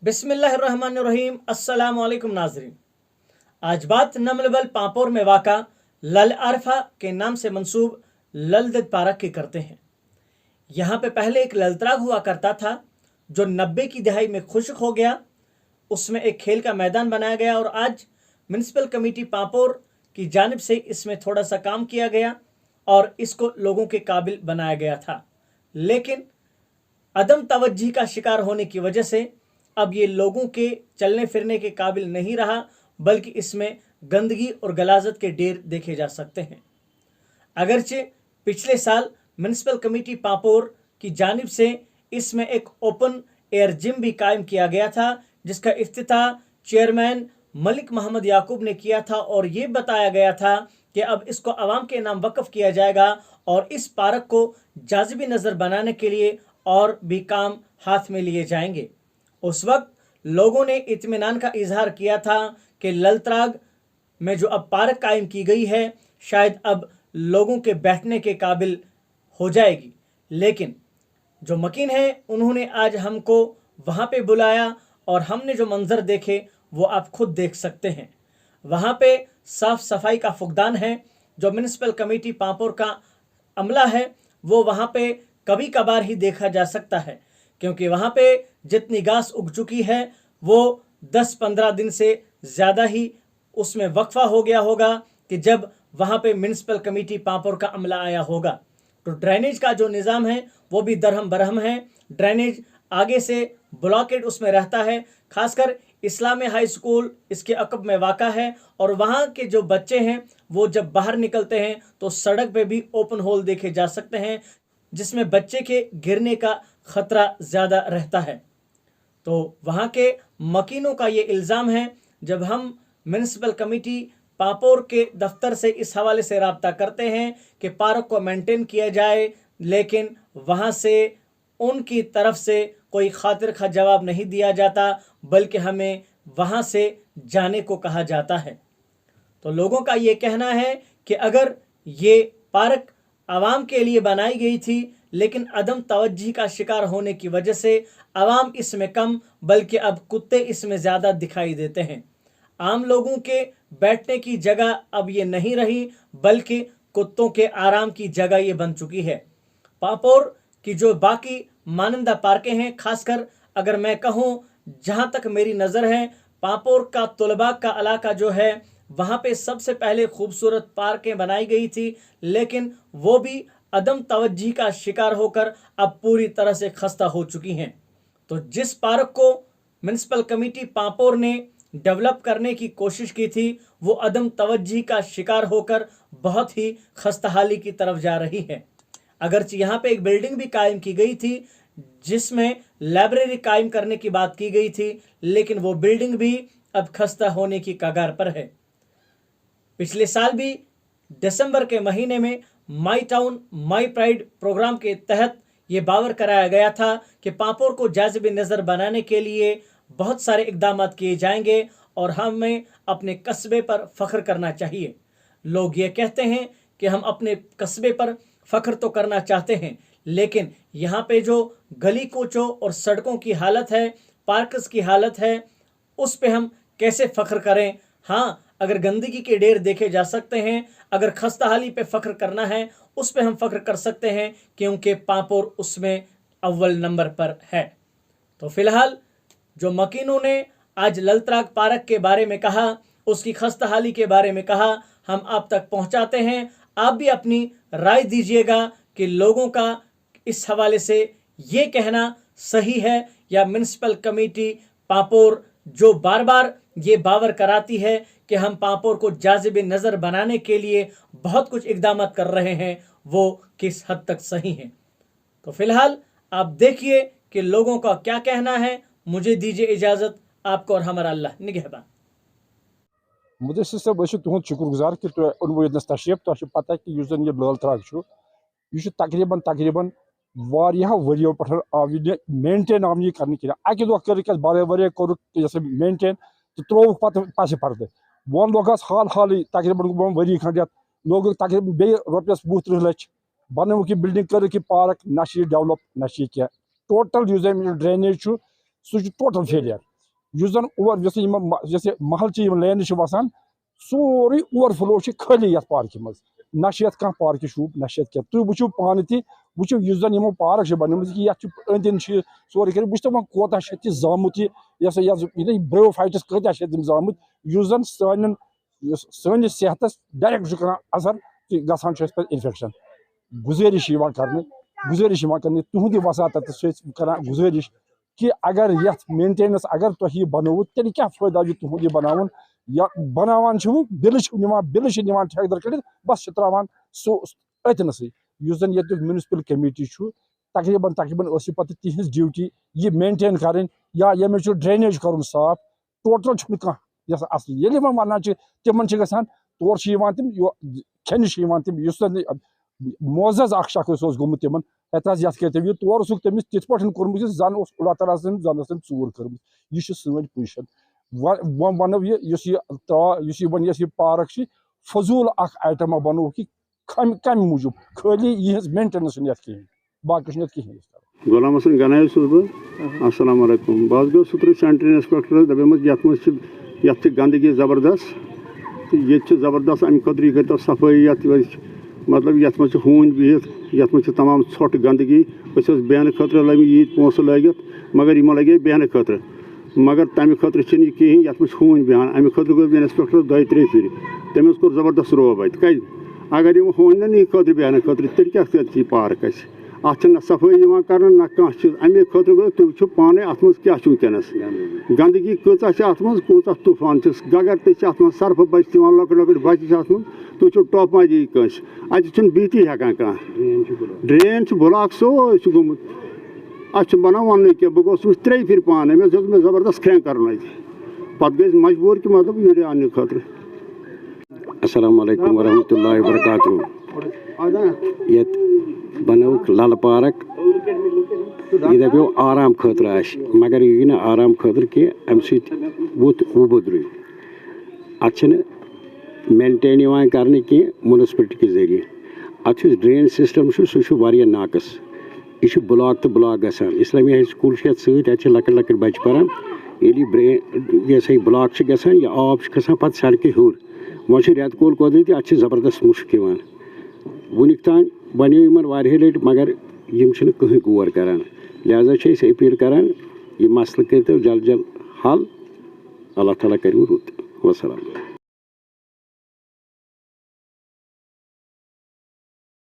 बिस्मिल्लाहिर्रहमानिर्रहीम। अस्सलाम वालेकुम नाजरीन। आज बात नमलबल पापोर में वाक़ा लल अरफा के नाम से मंसूब ललदद पार्क की करते हैं। यहाँ पे पहले एक ललतराग हुआ करता था जो 90 की दहाई में खुश्क हो गया। उसमें एक खेल का मैदान बनाया गया और आज म्यूनसिपल कमेटी पापोर की जानिब से इसमें थोड़ा सा काम किया गया और इसको लोगों के काबिल बनाया गया था, लेकिन अदम तवज्जी का शिकार होने की वजह से अब ये लोगों के चलने फिरने के काबिल नहीं रहा, बल्कि इसमें गंदगी और गलाजत के ढेर देखे जा सकते हैं। अगरचे पिछले साल म्यूनसिपल कमेटी पापोर की जानिब से इसमें एक ओपन एयर जिम भी कायम किया गया था, जिसका इफ्तिताह चेयरमैन मलिक मोहम्मद याकूब ने किया था और ये बताया गया था कि अब इसको अवाम के नाम वक्फ किया जाएगा और इस पार्क को जाज़िबी नज़र बनाने के लिए और भी काम हाथ में लिए जाएंगे। उस वक्त लोगों ने इत्मीनान का इजहार किया था कि ललतराग में जो अब पार्क कायम की गई है शायद अब लोगों के बैठने के काबिल हो जाएगी, लेकिन जो मकीन है उन्होंने आज हमको वहाँ पे बुलाया और हमने जो मंजर देखे वो आप खुद देख सकते हैं। वहाँ पे साफ सफाई का फुकदान है। जो म्यूनसिपल कमेटी पापोर का अमला है वो वहाँ पे कभी कभार ही देखा जा सकता है, क्योंकि वहाँ पे जितनी घास उग चुकी है वो 10-15 दिन से ज़्यादा ही उसमें वक्फा हो गया होगा कि जब वहाँ पे म्यूनसिपल कमेटी पापोर का अमला आया होगा। तो ड्रेनेज का जो निज़ाम है वो भी दरहम बरहम है। ड्रेनेज आगे से ब्लॉकेड उसमें रहता है, खासकर इस्लामी हाई स्कूल इसके अकब में वाक़ा है और वहाँ के जो बच्चे हैं वो जब बाहर निकलते हैं तो सड़क पे भी ओपन होल देखे जा सकते हैं, जिसमें बच्चे के गिरने का ख़तरा ज़्यादा रहता है। तो वहाँ के मकीनों का ये इल्ज़ाम है, जब हम म्यूनसिपल कमेटी पापोर के दफ्तर से इस हवाले से रब्ता करते हैं कि पार्क को मेंटेन किया जाए, लेकिन वहाँ से उनकी तरफ से कोई खातिर खा जवाब नहीं दिया जाता, बल्कि हमें वहाँ से जाने को कहा जाता है। तो लोगों का ये कहना है कि अगर ये पार्क आवाम के लिए बनाई गई थी, लेकिन अदम तवज्जी का शिकार होने की वजह से आवाम इसमें कम बल्कि अब कुत्ते इसमें ज़्यादा दिखाई देते हैं। आम लोगों के बैठने की जगह अब ये नहीं रही, बल्कि कुत्तों के आराम की जगह ये बन चुकी है। पापोर की जो बाकी मानंदा पार्कें हैं, खासकर अगर मैं कहूँ जहाँ तक मेरी नज़र है, पापोर का तुलबा का इलाका जो है वहाँ पे सबसे पहले खूबसूरत पार्कें बनाई गई थी, लेकिन वो भी अदम तवज्जी का शिकार होकर अब पूरी तरह से खस्ता हो चुकी हैं। तो जिस पार्क को म्यूनसिपल कमेटी पापोर ने डेवलप करने की कोशिश की थी वो अदम तवज्जी का शिकार होकर बहुत ही खस्ताहाली की तरफ जा रही है। अगरचे यहाँ पे एक बिल्डिंग भी कायम की गई थी जिसमें लाइब्रेरी कायम करने की बात की गई थी, लेकिन वो बिल्डिंग भी अब खस्ता होने की कगार पर है। पिछले साल भी दिसंबर के महीने में my town my pride programme के तहत ये बावर कराया गया था कि पापोर को जाज़िब नज़र बनाने के लिए बहुत सारे इकदाम किए जाएंगे और हमें अपने कस्बे पर फ़ख्र करना चाहिए। लोग ये कहते हैं कि हम अपने कस्बे पर फ़ख्र तो करना चाहते हैं, लेकिन यहाँ पे जो गली कोचों और सड़कों की हालत है, पार्कस की हालत है, उस पे हम कैसे फ़ख्र करें। हाँ, अगर गंदगी के ढेर देखे जा सकते हैं, अगर खस्ताहाली पे फ़ख्र करना है उस पे हम फ़ख्र कर सकते हैं, क्योंकि पापोर उसमें अव्वल नंबर पर है। तो फ़िलहाल जो मकीनों ने आज ललतराग पार्क के बारे में कहा, उसकी खस्ताहाली के बारे में कहा, हम आप तक पहुंचाते हैं। आप भी अपनी राय दीजिएगा कि लोगों का इस हवाले से ये कहना सही है या म्यूनसिपल कमेटी पापोर जो बार बार ये बावर कराती है कि हम पापोर को जाज़िब नज़र बनाने के लिए बहुत कुछ इकदाम कर रहे हैं, वो किस हद तक सही हैं। तो फिलहाल आप देखिए कि लोगों का क्या कहना है। मुझे दीजिए इजाज़त, आपको और हमारा अल्लाह निगहबान। मुदस्सिर साहब बस तुहद शुक्रगुजार कि तुम ओनवो यस तशरीफ। तुम पता कि यह ललतराग यह तकरीबन तकरीबन वरियो पे आव यह मेनटेन आव कर अकि दह कर बारे बारे कोर मेनटेन तो त्रोक पे पस पर्द वो लोग हाल हाल तकरीबन गो वरी खंड लोग तकरीबन बे रुपयस 20-30 लक्ष बनवक यह बिल्डिंग कर पार्क ना डेवलप ना क्या टोटल ड्रेनेज सह टोटल फेलियर। یُس زن جیسے محلچہِ یِم لینہٕ چھِ وسان سورُے اوور فلو چھِ خٲلی یتھ پارکہِ منٛز نہ چھِ یتھ کانٛہہ پارکہِ شوٗب نہ چھِ یتھ کینٛہہ تُہۍ وٕچھِو پانہٕ تہِ وٕچھِو یُس زن یِمو پارک چھِ بنٲومٕژ کہِ یتھ چھُ أنٛدۍ أنٛدۍ چھِ سورُے کٔرِتھ وٕچھتو وۄنۍ کوتاہ چھِ ییٚتہِ زامُت یہِ ہسا یہِ برٛو فایٹس کۭتیاہ چھِ ییٚتہِ زامٕتۍ یُس زن سٲنِس صحتس ڈایریکٹ چھُ کران اثر تہٕ گژھان چھُ اَسہِ پتہٕ اِنفیکشن گُزٲرِش یِوان کرنہٕ تُہنٛدِ وساتتس چھِ أسۍ کران گُزٲرِش کہ اگر یتھ مینٹیننس اگر تۄہہِ یہِ بنووُ تیٚلہِ کیٛاہ فٲیدٕ آو یہِ تُہنٛد یہِ بناوُن یا بناوان چھِو بِلہٕ چھِو نِوان ٹھیکدر کٔڑِتھ بس چھِ تراوان سُہ أتنَسٕے یُس زن ییٚتیُک میونسپل کمیٹی چھُ تقریٖبن ٲس یہِ پتہٕ تِہنٛز ڈیوٹی یہِ مینٹین کرٕنۍ یا ییٚمِس چھُ ڈرینیج کرُن صاف ٹوٹل چھُنہٕ کانٛہہ یۄس اصل ییٚلہِ وۄنۍ ونان چھِ تِمن چھِ گژھان تورٕ چھِ یِوان تِم کھٮ۪نہِ چھِ یِوان تِم یُس زن معزز اکھ شخص اوس گوٚمُت تِمن ہتھ حظ یتھ کٔرِو یہِ تورٕ اوسُکھ تٔمِس تِتھ پٲٹھۍ کوٚرمُت زِ زن اوس اللہ تعالیٰ سٕنٛز زن ٲس تٔمۍ ژوٗر کٔرمٕژ یہِ چھِ سٲنۍ پُزِشن وۄنۍ ونو یہِ یُس یہِ پارک چھِ فضوٗل اکھ آیٹما بنووُکھ یہِ کمہِ موٗجوٗب خٲلی یِہنٛز مینٹیننس چھنہٕ یتھ کِہینۍ باقٕے چھُنہٕ یتھ کِہینۍ غلام حسن گنایی چھُس بہٕ السلام علیکم بہٕ حظ گوٚوُس اوترٕ سینٹری انسپیکٹرس دپیومُت یتھ منٛز چھِ گنٛدگی زبردست تہٕ ییٚتہِ چھِ زبردست امہِ خٲطرٕ یہِ کٔرۍتو صفٲیی یتھ مطلب یتھ منٛز چھِ ہوٗنۍ بِہِتھ یتھ منٛز چھِ تمام ژھۄٹھ گنٛدگی أسۍ ٲسۍ بیٚہنہٕ خٲطرٕ لٲگمٕتۍ ییٖتۍ پونٛسہٕ لٲگِتھ مگر یِمو لگے بیٚہنہٕ خٲطرٕ مگر تمہِ خٲطرٕ چھِنہٕ یہِ کِہیٖنۍ یتھ منٛز چھِ ہوٗنۍ بیٚہوان امہِ خٲطرٕ گوٚو انسپیکٹرس 2-3 پھِرِ تٔمۍ حظ کوٚر زبردست روب اتہِ کَتہِ اگر یِم ہوٗنۍ نہٕ یہِ خٲطرٕ بیٚہنہٕ خٲطرٕ تیٚلہِ کیٛاہ چھِ یہِ پارک اَسہِ اتھ چھِنہٕ نہ صفٲیی یِوان کرنہٕ نہ کانٛہہ چیٖز امے خٲطرٕ گوٚو تُہۍ وٕچھِو پانے اتھ منٛز کیٛاہ چھُ وٕنکیٚنس گنٛدگی کۭژاہ چھِ اتھ منٛز کوٗتاہ طوٗفان چھُ گگر تہِ چھِ اتھ منٛز سرفہٕ بچہِ تہِ یِوان لۄکٕٹۍ لۄکٕٹۍ بچہِ چھِ اتھ منٛز تُہۍ وٕچھِو ٹۄپھ ما دِیہِ کٲنٛسہِ اتہِ چھُنہٕ بِہتھٕے ہٮ۪کان کانٛہہ ڈرین چھُ بُلاک سورُے چھُ گوٚمُت اَسہِ چھُنہٕ بنان وَننُے کینٛہہ بہٕ گوٚوُس 3 پھِرِ پانہٕ أمۍ حظ ہیوٚت مےٚ زبردست کھرٛٮ۪ن کرُن اَتہِ پتہٕ گٔے أسۍ مجبوٗر کہِ مطلب یہِ اننہٕ خٲطرٕ السلام علیکم ورحمۃ اللہ وبرکاتہ ییٚتہِ بنٲوٕکھ للہٕ پارک یہِ دپیو آرام خٲطرٕ آسہِ مگر یہِ گٔے نہٕ آرام خٲطرٕ کینٛہہ اَمہِ سۭتۍ ووٚتھ وُبُدرُے اَتھ چھِنہٕ مینٹین یِوان کرنہٕ کینٛہہ مُنسپلٹی کہِ ذٔریعہٕ اَتھ یُس ڈرین سِسٹم چھُ سُہ چھُ واریاہ ناقص یہِ چھُ بُلاک تہٕ بُلاک گژھان اسلامی ہاے سکوٗل چھُ یَتھ سۭتۍ اَتہِ چھِ لۄکٕٹۍ لۄکٕٹۍ بچہِ پران ییٚلہِ یہِ ہسا یہِ بُلاک چھُ گژھان یہِ آب چھُ کھسان پتہٕ سڑکہِ ہیوٚر وۄنۍ چھُ رٮ۪تہٕ کول قۄدرٔتی اَتھ چھِ زبردست مُشک یِوان وُنیُک تام بنیو یِمن واریاہ لٹہِ مگر یِم چھِنہٕ کٕہٕنۍ غور کران لہٰذا چھِ أسۍ أپیٖل کران یہِ مسلہٕ کٔرۍتو جلد حل اللہ تعالیٰ کٔرِو رُت وسلام